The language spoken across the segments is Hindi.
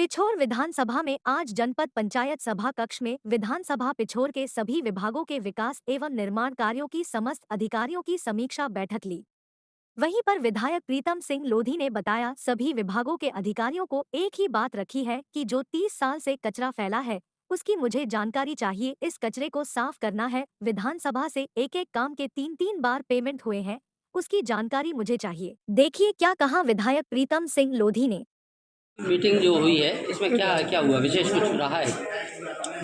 पिछोर विधानसभा में आज जनपद पंचायत सभा कक्ष में विधानसभा पिछोर के सभी विभागों के विकास एवं निर्माण कार्यों की समस्त अधिकारियों की समीक्षा बैठक ली। वहीं पर विधायक प्रीतम सिंह लोधी ने बताया, सभी विभागों के अधिकारियों को एक ही बात रखी है कि जो 30 साल से कचरा फैला है उसकी मुझे जानकारी चाहिए। इस कचरे को साफ करना है। विधानसभा से एक एक काम के 3-3 बार पेमेंट हुए हैं, उसकी जानकारी मुझे चाहिए। देखिए क्या कहा विधायक प्रीतम सिंह लोधी ने। मीटिंग जो हुई है इसमें क्या क्या हुआ, विशेष कुछ रहा है?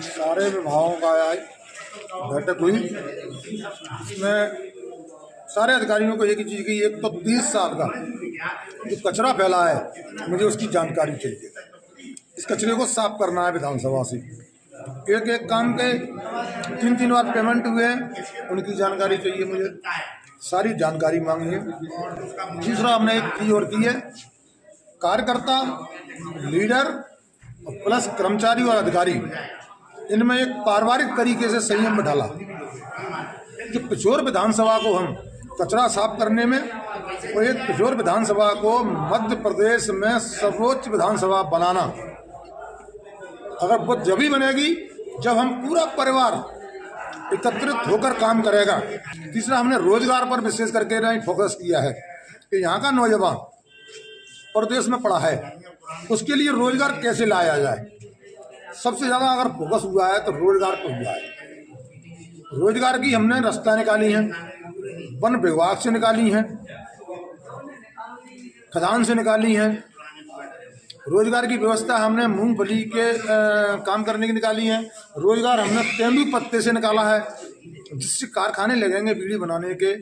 सारे विभागों का बैठक हुई। इसमें सारे अधिकारियों को एक ही चीज़ की, एक तो 30 साल का जो कचरा फैला है मुझे उसकी जानकारी चाहिए। इस कचरे को साफ करना है विधानसभा से। एक एक काम के 3-3 बार पेमेंट हुए हैं, उनकी जानकारी चाहिए मुझे। सारी जानकारी मांगी है। दूसरा हमने एक चीज़ और की है, कार्यकर्ता, लीडर प्लस कर्मचारी और अधिकारी, इनमें एक पारिवारिक तरीके से संयम डाला कि पिछोर विधानसभा को हम कचरा साफ करने में, और एक पिछोर विधानसभा को मध्य प्रदेश में सर्वोच्च विधानसभा बनाना, अगर वो जब ही बनेगी जब हम पूरा परिवार एकत्रित होकर काम करेगा। तीसरा हमने रोजगार पर विशेष करके फोकस किया है कि यहाँ का नौजवान प्रदेश में पड़ा है, उसके लिए रोजगार कैसे लाया जाए। सबसे ज़्यादा अगर फोकस हुआ है तो रोजगार पर हुआ है। रोजगार की हमने रास्ता निकाली हैं, वन विभाग से निकाली हैं, खदान से निकाली हैं। रोजगार की व्यवस्था हमने मूंगफली के काम करने की निकाली है। रोजगार हमने तेंदू पत्ते से निकाला है, जिससे कारखाने लगेंगे बीड़ी बनाने के,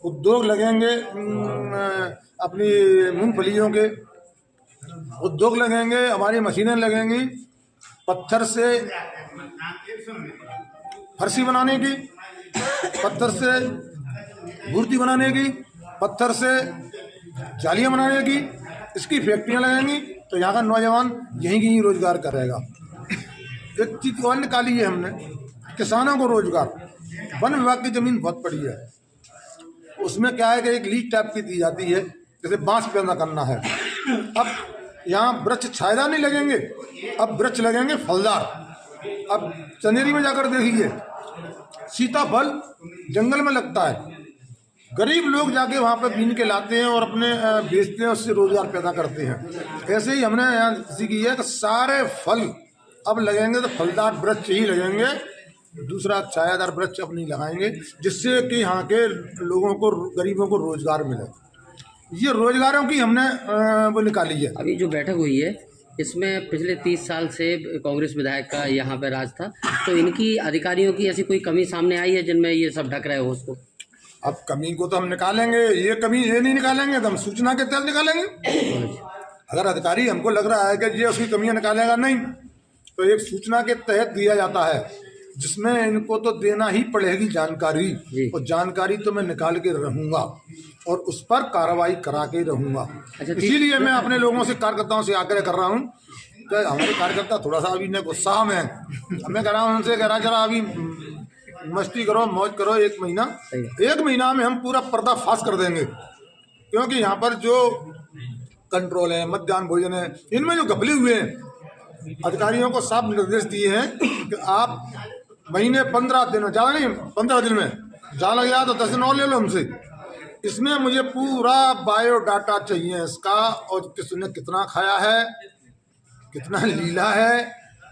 उद्योग लगेंगे, अपनी मूंगफलियों के उद्योग लगेंगे, हमारी मशीनें लगेंगी पत्थर से फर्शी बनाने की, पत्थर से मूर्ति बनाने की, पत्थर से जालियां बनाने की, इसकी फैक्ट्रियां लगेंगी। तो यहाँ का नौजवान यहीं की रोजगार करेगा। एक चीज और निकाली है हमने, किसानों को रोजगार। वन विभाग की जमीन बहुत पड़ी है, उसमें क्या है कि एक लीज टाइप की दी जाती है, जैसे बांस पैदा करना है। अब यहाँ वृक्ष छायेदार नहीं लगेंगे, अब वृक्ष लगेंगे फलदार। अब चंदेरी में जाकर देखिए, सीताफल जंगल में लगता है, गरीब लोग जाके वहाँ पे बीन के लाते हैं और अपने बेचते हैं, उससे रोजगार पैदा करते हैं। ऐसे ही हमने यहाँ सीखी है कि सारे फल अब लगेंगे तो फलदार वृक्ष ही लगेंगे, दूसरा छायादार वृक्ष अब नहीं लगाएंगे, जिससे कि यहाँ के लोगों को, गरीबों को रोजगार मिले। ये रोजगारों की हमने वो निकाली है। अभी जो बैठक हुई है इसमें पिछले 30 साल से कांग्रेस विधायक का यहाँ पे राज था, तो इनकी अधिकारियों की ऐसी कोई कमी सामने आई है जिनमें ये सब ढक रहे हो उसको? अब कमी को तो हम निकालेंगे, ये कमी ये नहीं निकालेंगे तो हम सूचना के तहत निकालेंगे। अगर अधिकारी हमको लग रहा है कि ये उसकी कमियां निकालेगा नहीं, तो एक सूचना के तहत दिया जाता है, जिसमें इनको तो देना ही पड़ेगी जानकारी, और जानकारी तो मैं निकाल के रहूँगा और उस पर कार्रवाई करा के रहूँगा। अच्छा, इसीलिए मैं अपने लोगों से, कार्यकर्ताओं से आग्रह कर रहा हूँ कि हमारे कार्यकर्ता थोड़ा सा अभी न गुस्सा में, मैं कह रहा हूँ उनसे, कह रहा जरा अभी मस्ती करो, मौज करो। एक महीना में हम पूरा पर्दाफाश कर देंगे, क्योंकि यहाँ पर जो कंट्रोल है, मध्याह्न भोजन है, इनमें जो घपले हुए हैं, अधिकारियों को साफ निर्देश दिए हैं कि आप महीने 15 दिन में, ज़्यादा नहीं 15 दिन में, ज़्यादा गया तो 10 दिन और ले लो हमसे। इसमें मुझे पूरा बायोडाटा चाहिए इसका, और किसने कितना खाया है, कितना लीला है,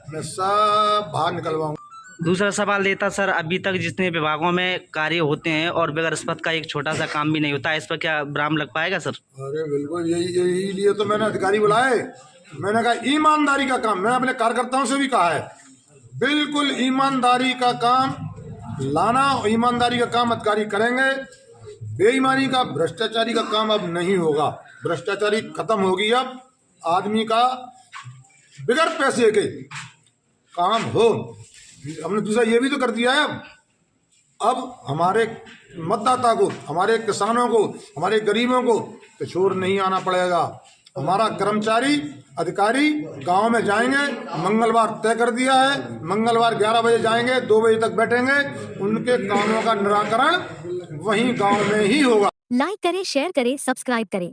मैं सब बाहर निकलवाऊँ। दूसरा सवाल देता सर, अभी तक जितने विभागों में कार्य होते हैं और बगैर रिश्वत का एक छोटा सा काम भी नहीं होता, इस पर क्या विराम लग पाएगा सर? अरे बिल्कुल, यही लिए तो मैंने अधिकारी बुलाए। मैंने कहा ईमानदारी का काम, मैंने अपने कार्यकर्ताओं से भी कहा है, बिल्कुल ईमानदारी का काम लाना, ईमानदारी का काम अधिकारी करेंगे। बेईमानी का, भ्रष्टाचारी का काम अब नहीं होगा। भ्रष्टाचारी खत्म होगी। अब आदमी का बिगड़ पैसे के काम हो। हमने दूसरा ये भी तो कर दिया है, अब हमारे मतदाता को, हमारे किसानों को, हमारे गरीबों को पिछोर नहीं आना पड़ेगा। हमारा कर्मचारी, अधिकारी गांव में जाएंगे, मंगलवार तय कर दिया है, मंगलवार 11 बजे जाएंगे, 2 बजे तक बैठेंगे, उनके कामों का निराकरण वहीं गांव में ही होगा। लाइक करें, शेयर करें, सब्सक्राइब करें।